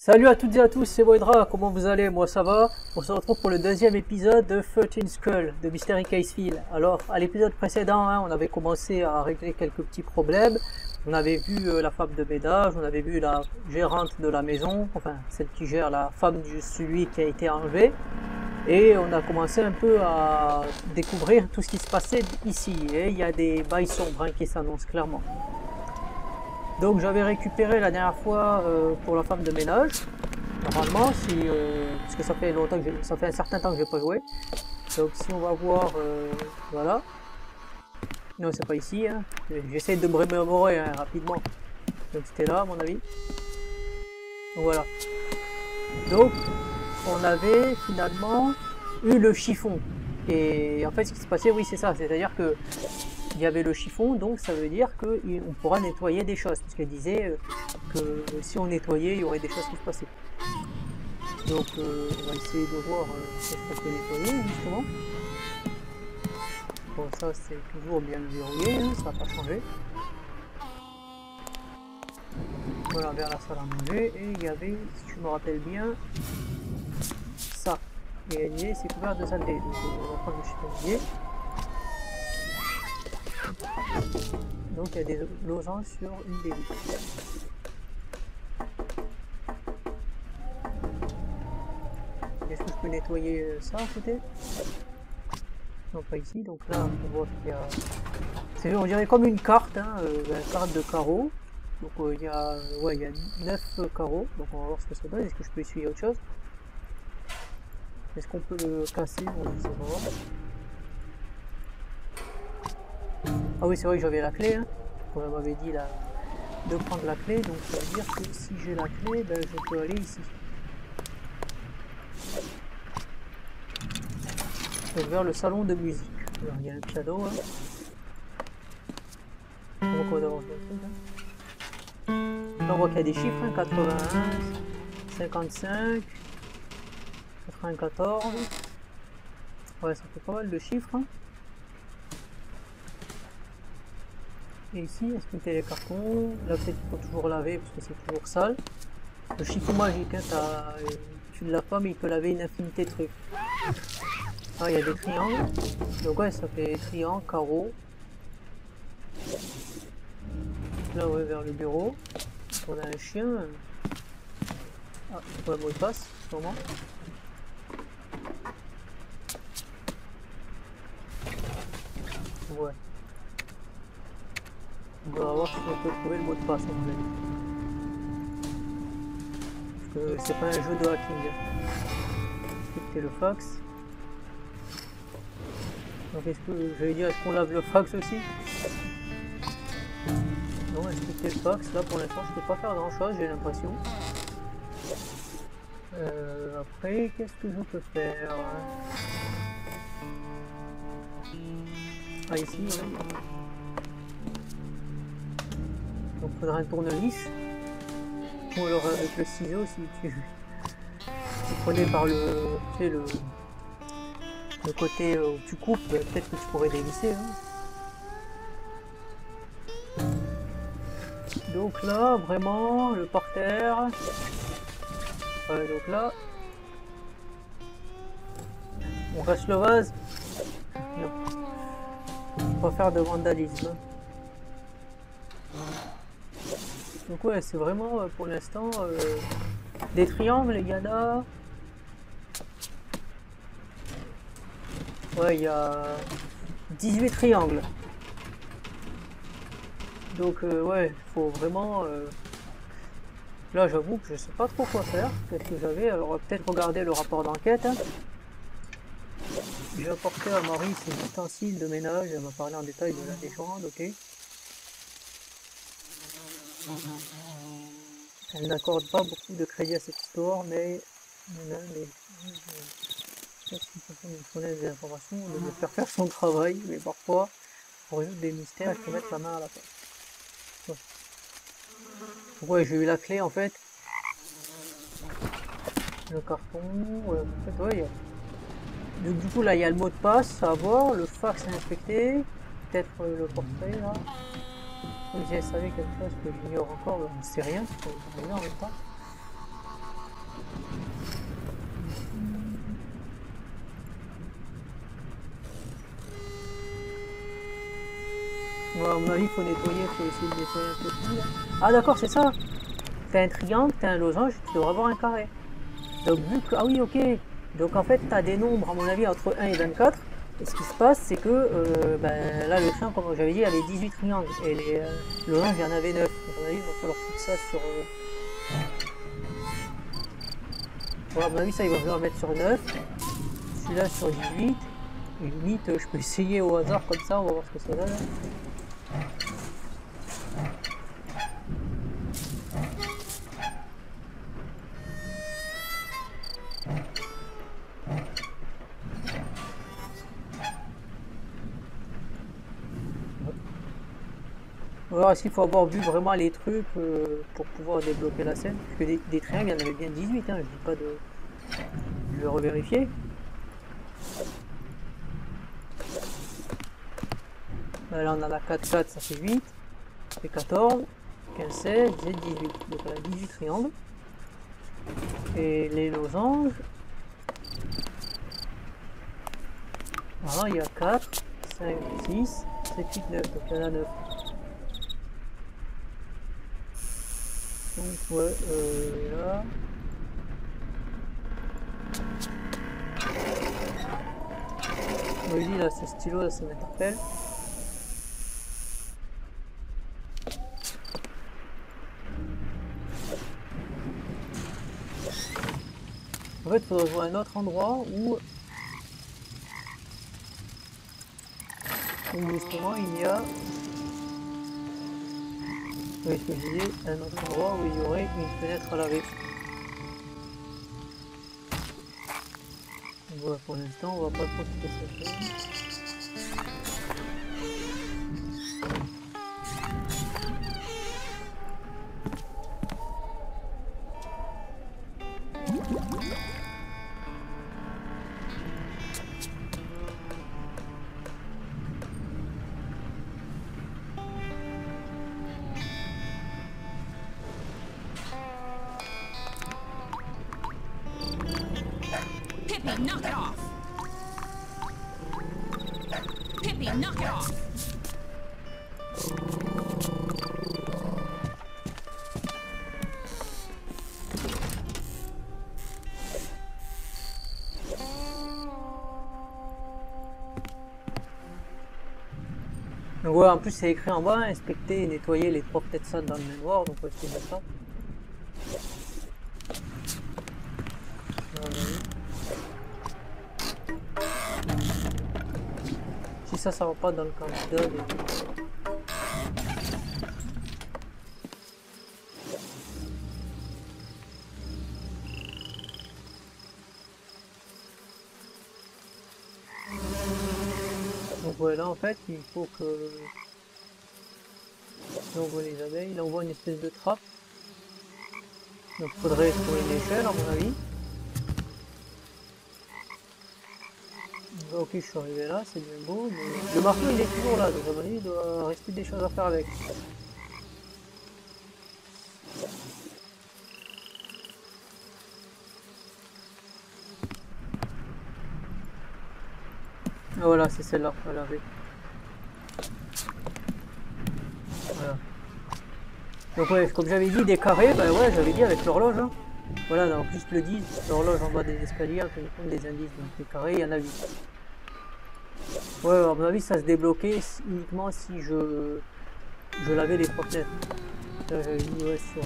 Salut à toutes et à tous, c'est Moedra, comment vous allez? Moi ça va. On se retrouve pour le deuxième épisode de 13 Skull de Mystery Case Files. Alors, à l'épisode précédent, on avait commencé à régler quelques petits problèmes. On avait vu la femme de ménage, on avait vu la gérante de la maison, enfin celle qui gère la femme de celui qui a été enlevé. Et on a commencé un peu à découvrir tout ce qui se passait ici. Et il y a des bails sombres qui s'annoncent clairement. Donc j'avais récupéré la dernière fois pour la femme de ménage. Normalement, si, parce que ça fait longtemps que ça fait un certain temps que j'ai pas joué. Donc si on va voir, voilà. Non, c'est pas ici. Hein. J'essaie de me remémorer rapidement. Donc c'était là, à mon avis. Donc voilà. Donc on avait finalement eu le chiffon. Et en fait, ce qui se passait, oui, c'est ça. C'est-à-dire que il y avait le chiffon, donc ça veut dire qu'on pourra nettoyer des choses, parce qu'elle disait que si on nettoyait, il y aurait des choses qui se passaient. Donc on va essayer de voir ce qu'on peut nettoyer, justement. Bon, ça c'est toujours bien verrouillé, hein, ça n'a pas changé. Voilà, vers la salle à manger, et il y avait, si je me rappelle bien, ça. Et elle y est, c'est couvert de saleté, donc on va prendre le chiffonnier. Donc il y a des losanges sur une des vitres. Est-ce que je peux nettoyer ça à côté? Non, pas ici. Donc là, on voit qu'il y a... on dirait comme une carte, une carte de carreaux. Donc il y a, ouais, il y a 9 carreaux. Donc on va voir ce que ça donne. Est-ce que je peux essuyer autre chose? Est-ce qu'on peut le casser? On va voir. Ah oui, c'est vrai que j'avais la clé, hein. Comme elle m'avait dit là, de prendre la clé, donc ça veut dire que si j'ai la clé, ben, je peux aller ici. Donc vers le salon de musique. Alors, il y a un piano. Hein. On voit là, on voit qu'il y a des chiffres, hein, 81, 55, 94. Ouais, ça fait pas mal de chiffres. Hein. Et ici, est-ce que tu as les cartons? Là, peut-être qu'il faut toujours laver parce que c'est toujours sale. Le chiffon magique, hein, tu ne l'as pas, mais il peut laver une infinité de trucs. Ah, il y a des triangles. Donc, ouais, ça fait triangle, carreau. Là, ouais, vers le bureau. On a un chien. Ah, c'est pas le mot de passe, sûrement. Ouais. On va voir si on peut trouver le mot de passe en fait. Parce que c'est pas un jeu de hacking. C'était le fax. Donc est-ce que je vais dire, est-ce qu'on lave le fax aussi? Non, est-ce que c'est le fax? Là pour l'instant je peux pas faire grand chose, j'ai l'impression. Après, qu'est-ce que je peux faire? Ah ici, ouais. Donc il faudra un tournevis. Ou alors avec le ciseau si tu prenais par le, tu sais, le côté où tu coupes, peut-être que tu pourrais dévisser. Hein. Donc là, vraiment, le parterre. Ouais, donc là, on reste le vase. Non. On va faire de vandalisme. Donc ouais, c'est vraiment pour l'instant des triangles, il y en a. Ouais, il y a 18 triangles. Donc ouais, faut vraiment... Là j'avoue que je sais pas trop quoi faire. Qu'est-ce que j'avais? Alors on va peut-être regarder le rapport d'enquête. Hein. J'ai apporté à Marie ses ustensiles de ménage. Elle m'a parlé en détail de la légende, ok. Elle n'accorde pas beaucoup de crédit à cette histoire, mais des informations de me faire son travail, mais parfois, pour résoudre des mystères, il faut mettre la main à la pâte. Ouais, j'ai eu la clé en fait. Le carton, en fait, ouais. Donc, du coup, là, il y a le mot de passe à voir, le fax à inspecter, peut-être le portrait là. J'ai savais quelque chose que j'ignore encore, on ne sait rien, parce qu'on en même temps. Ouais, à mon avis, il faut nettoyer, il faut essayer de nettoyer un peu tout. Là. Ah d'accord, c'est ça. T'as un triangle, t'as un losange, tu devrais avoir un carré. Donc vu que... Ah oui, ok. Donc en fait, t'as des nombres, à mon avis, entre 1 et 24. Et ce qui se passe, c'est que ben, là, le triangle, comme j'avais dit, il y avait 18 triangles. Et le losange, il y en avait 9. Donc à mon avis, il va falloir foutre ça sur... Voilà, à mon avis, ça, il va falloir mettre sur 9. Celui-là sur 18. Et limite, je peux essayer au hasard comme ça, on va voir ce que ça donne. Alors, est-ce qu'il faut avoir vu vraiment les trucs pour pouvoir débloquer la scène? Parce que des triangles, il y en avait bien 18, hein, je dis pas de... Je vais revérifier. Là, on en a 4, 4, ça fait 8. Ça fait 14, 15, 16, 17, 18. Donc, on a 18 triangles. Et les losanges... Voilà, il y a 4, 5, 6, 7, 8, 9. Donc, il y en a 9. Donc ouais, là. Oui, là, ce stylo, là, ça m'interpelle. En fait, il faudrait voir un autre endroit où justement il y a... Oui, ce que je disais, un autre endroit où il y aurait une fenêtre à laver. Voilà, pour l'instant, on va pas trop quitter cette zone. Pippi, knock it off! Pippi, knock it off! Donc voilà, en plus c'est écrit en bas, inspecter et nettoyer les 3 petites salles dans le manoir, donc on va essayer de ça. Si ça va pas dans le candidat. Donc voilà, en fait, il faut que... Là, on voit les abeilles, là on voit une espèce de trappe. Donc il faudrait trouver une échelle à mon avis. Ok, je suis arrivé là, c'est bien beau, mais... Le marteau il est toujours là, donc à mon avis il doit rester des choses à faire avec. Ah, voilà, c'est celle-là à laver. Voilà. Donc ouais, comme j'avais dit, des carrés, bah ouais, j'avais dit avec l'horloge. Hein. Voilà, en plus le 10, l'horloge en bas des escaliers, on des indices, donc les carrés, il y en a 8. Ouais, à mon avis, ça se débloquait uniquement si je lavais les 3 fenêtres. Là, j'avais mis ouais, sur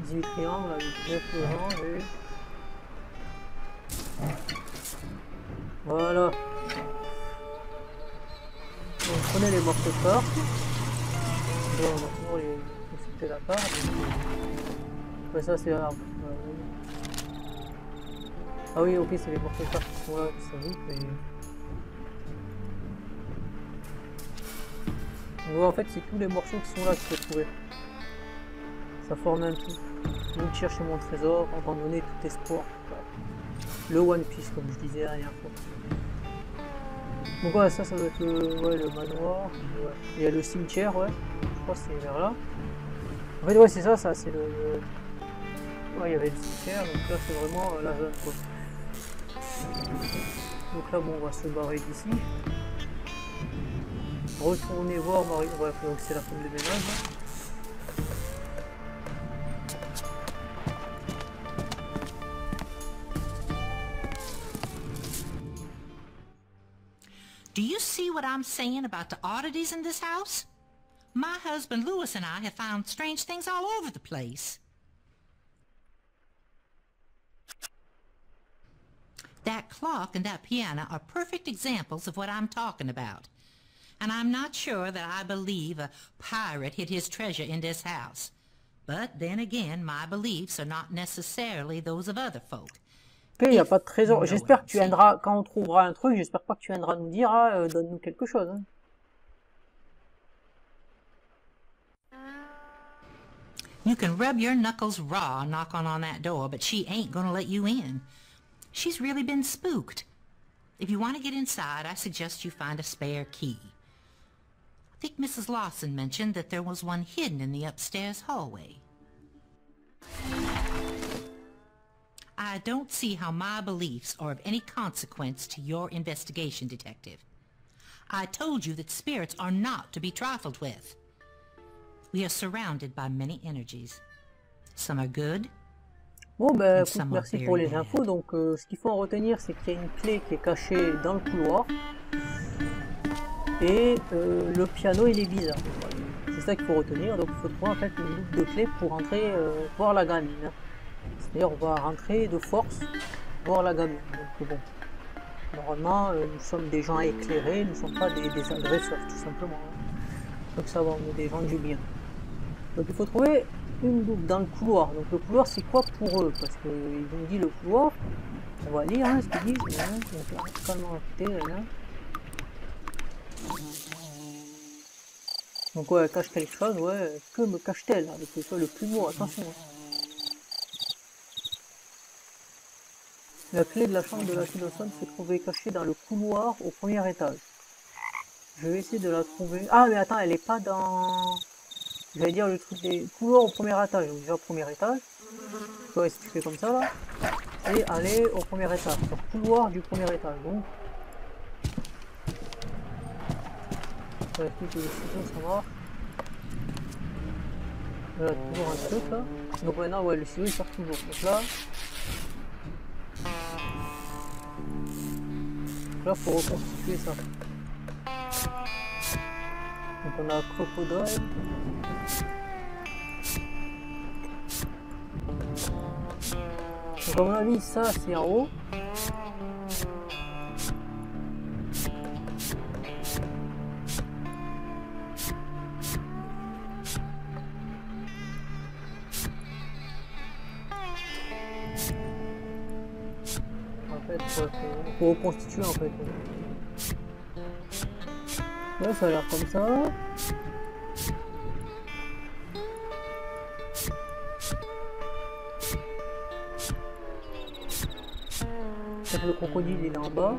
18 triangles, avec 9 oranges et... Voilà. Donc, prenez les morceaux de part. Bon, on va toujours les consulter la part. Ouais, ça c'est l'arbre. Ah oui, ok, c'est les morceaux de part qui sont là, ça vite, mais... Ouais, en fait, c'est tous les morceaux qui sont là que je peux trouver. Ça forme un tout. Donc, chercher mon trésor, abandonner tout espoir. Le One Piece, comme je disais la dernière fois. Donc ouais, ça doit être le manoir. Ouais. Il y a le cimetière, ouais. Je crois que c'est vers là. En fait, ouais, c'est ça c'est le... Ouais, il y avait le cimetière, donc là, c'est vraiment la zone, quoi. Donc là, bon, on va se barrer d'ici. Retournez voir Marie. Ouais, donc c'est la femme de ménage. Hein. Do you see what I'm saying about the oddities in this house? My husband Louis and I have found strange things all over the place. That clock and that piano are perfect examples of what I'm talking about. And I'm not sure that I believe a pirate hid his treasure in this house. But then again, my beliefs are not necessarily those of other folk. Il n'y a pas de trésor. J'espère que tu viendras, quand on trouvera un truc, j'espère pas que tu viendras nous dire, ah, donne-nous quelque chose. Hein. You can rub your knuckles raw knocking on that door, but she ain't gonna let you in. She's really been spooked. If you want to get inside, I suggest you find a spare key. I think Mrs. Lawson mentioned that there was one hidden in the upstairs hallway. I don't see how my beliefs are of any consequence to your investigation, Detective. I told you that spirits are not to be trifled with. We are surrounded by many energies. Some are good. Bon, ben, écoute, merci pour les infos. Donc, ce qu'il faut en retenir, c'est qu'il y a une clé qui est cachée dans le couloir. Et le piano, il est bizarre. C'est ça qu'il faut retenir. Donc, il faut trouver en fait une loupe de clé pour entrer voir la gamine. C'est-à-dire, on va rentrer de force voir la gamine. Donc, bon, normalement, nous sommes des gens éclairés, nous ne sommes pas des agresseurs, tout simplement. Donc, ça va, on est des gens du bien. Donc, il faut trouver une loupe dans le couloir. Donc, le couloir, c'est quoi pour eux? Parce qu'ils nous disent le couloir. On va lire hein, ce qu'ils disent. Donc, ouais, elle cache quelque chose. Ouais, que me cache-t-elle avec le toit le plus beau? Attention. La clé de la chambre de la fille d'Osson s'est trouvée cachée dans le couloir au premier étage. Je vais essayer de la trouver. Ah, mais attends, elle est pas dans... J'allais dire le truc des couloirs au premier étage. Donc, déjà au premier étage. Ouais, si tu fais comme ça, là. Et aller au premier étage. Donc, couloir du premier étage. Donc... Ouais, que ça marche. Là, toujours un truc, là. Donc maintenant, ouais, le ciseau, il sort toujours. Donc là... Là, il faut reconstituer ça. Donc on a crocodile. Donc à mon avis, ça c'est en haut. Faut reconstituer en fait. Là ça a l'air comme ça. Le crocodile il est en bas.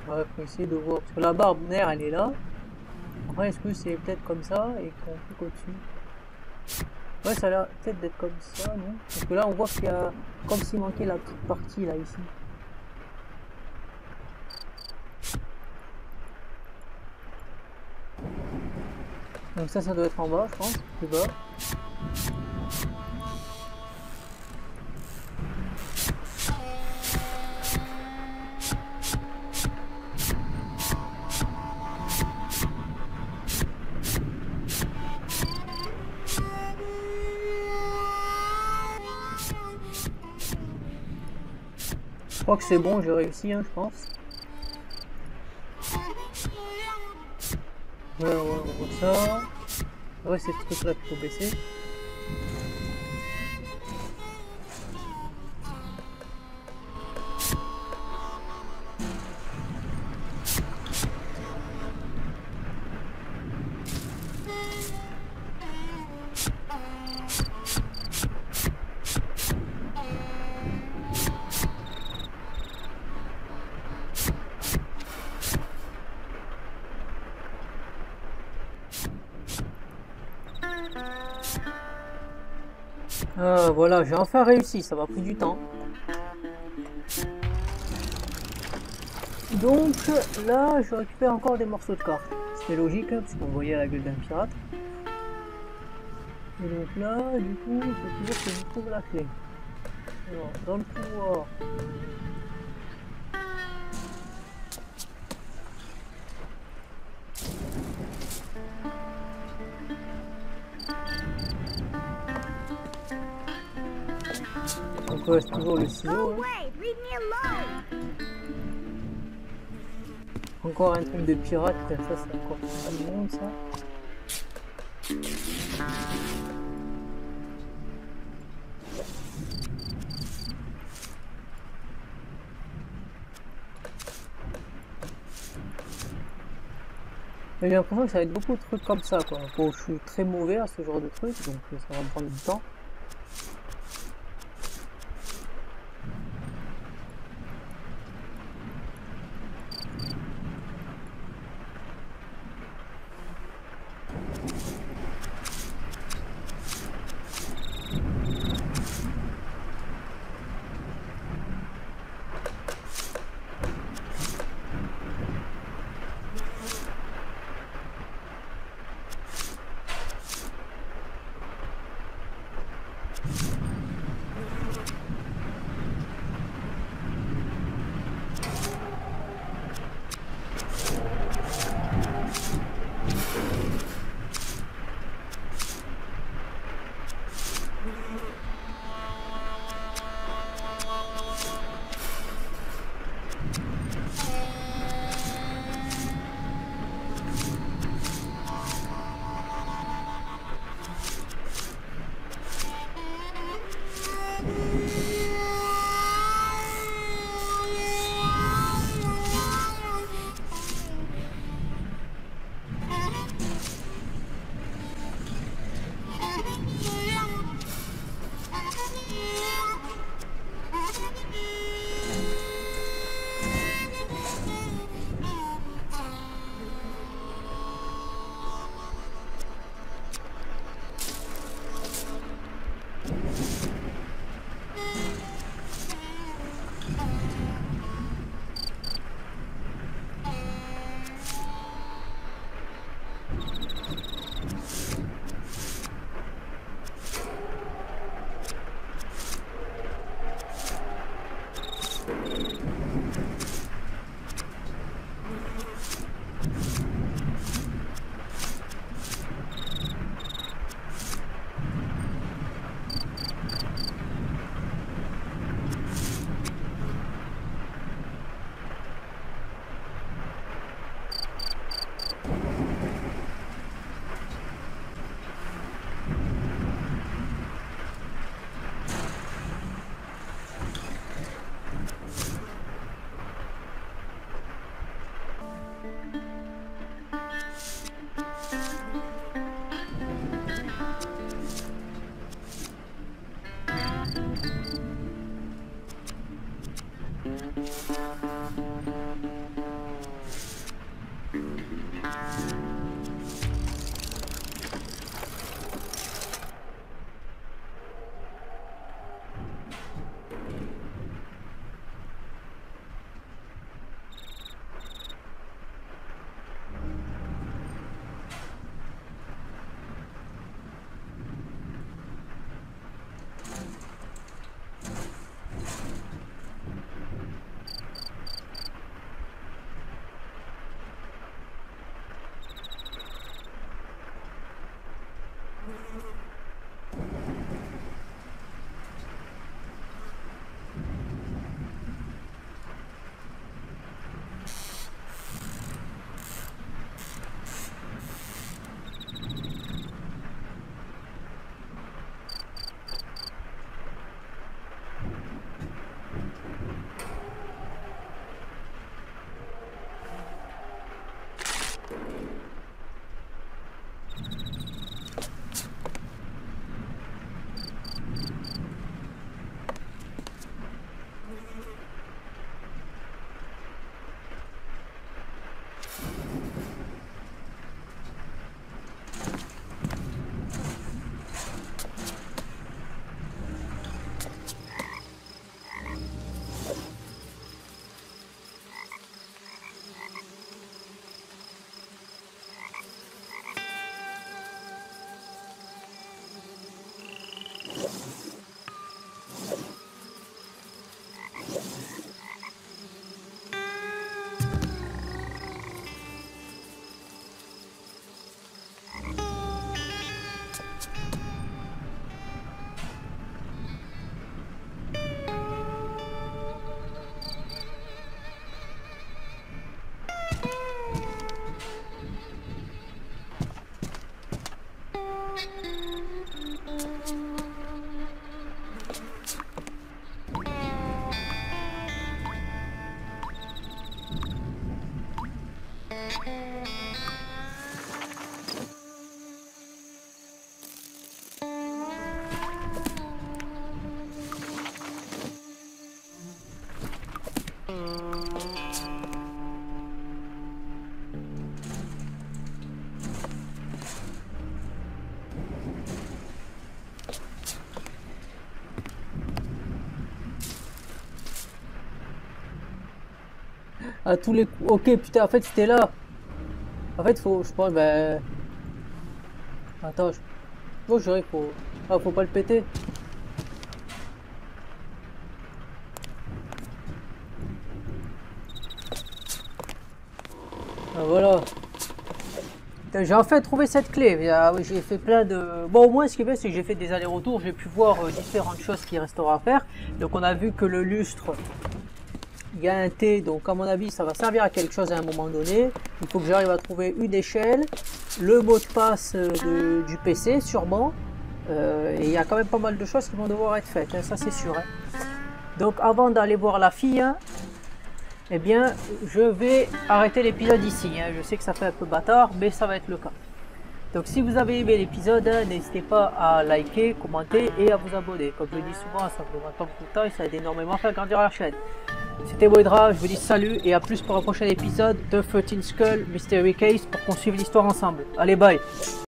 Ouais, faut essayer de voir. Parce que la barbe mère elle est là. Après, est-ce que c'est peut-être comme ça et qu'on clique au-dessus? Ouais, ça a l'air peut-être d'être comme ça, non? Parce que là, on voit qu'il y a comme s'il manquait la petite partie là ici. Donc ça doit être en bas, je pense, plus bas. Je crois que c'est bon, j'ai réussi, hein, je pense. Ouais, on voit ça. Ouais, c'est ce truc là qu'il faut baisser. Voilà, j'ai enfin réussi, ça m'a pris du temps. Donc là, je récupère encore des morceaux de carte. C'était logique, hein, puisqu'on voyait la gueule d'un pirate. Et donc là, du coup, il faut toujours que je trouve la clé. Alors, dans le couloir. Donc il reste toujours le ciseau. Hein. Encore un truc de pirate, ça c'est encore pas du monde ça. J'ai l'impression que ça va être beaucoup de trucs comme ça quoi. Bon, je suis très mauvais à ce genre de trucs, donc ça va me prendre du temps. À tous les coups. Ok, putain, en fait, c'était là. En fait, faut, je pense, ben... Attends, oh, je dirais qu'il faut... Ah, faut pas le péter. Ah, voilà. J'ai enfin trouvé cette clé. J'ai fait plein de... Bon, au moins, ce qui est bien, c'est que j'ai fait des allers-retours. J'ai pu voir différentes choses qui resteront à faire. Donc, on a vu que le lustre... Il y a un T, donc à mon avis ça va servir à quelque chose à un moment donné. Il faut que j'arrive à trouver une échelle, le mot de passe du PC sûrement. Et il y a quand même pas mal de choses qui vont devoir être faites, hein, ça c'est sûr. Hein. Donc avant d'aller voir la fille, hein, eh bien je vais arrêter l'épisode ici. Hein. Je sais que ça fait un peu bâtard, mais ça va être le cas. Donc si vous avez aimé l'épisode, hein, n'hésitez pas à liker, commenter et à vous abonner. Comme je le dis souvent, ça me demande pas beaucoup de temps et ça aide énormément à faire grandir la chaîne. C'était Moedra, je vous dis salut et à plus pour un prochain épisode de 13 Skull Mystery Case pour qu'on suive l'histoire ensemble. Allez, bye!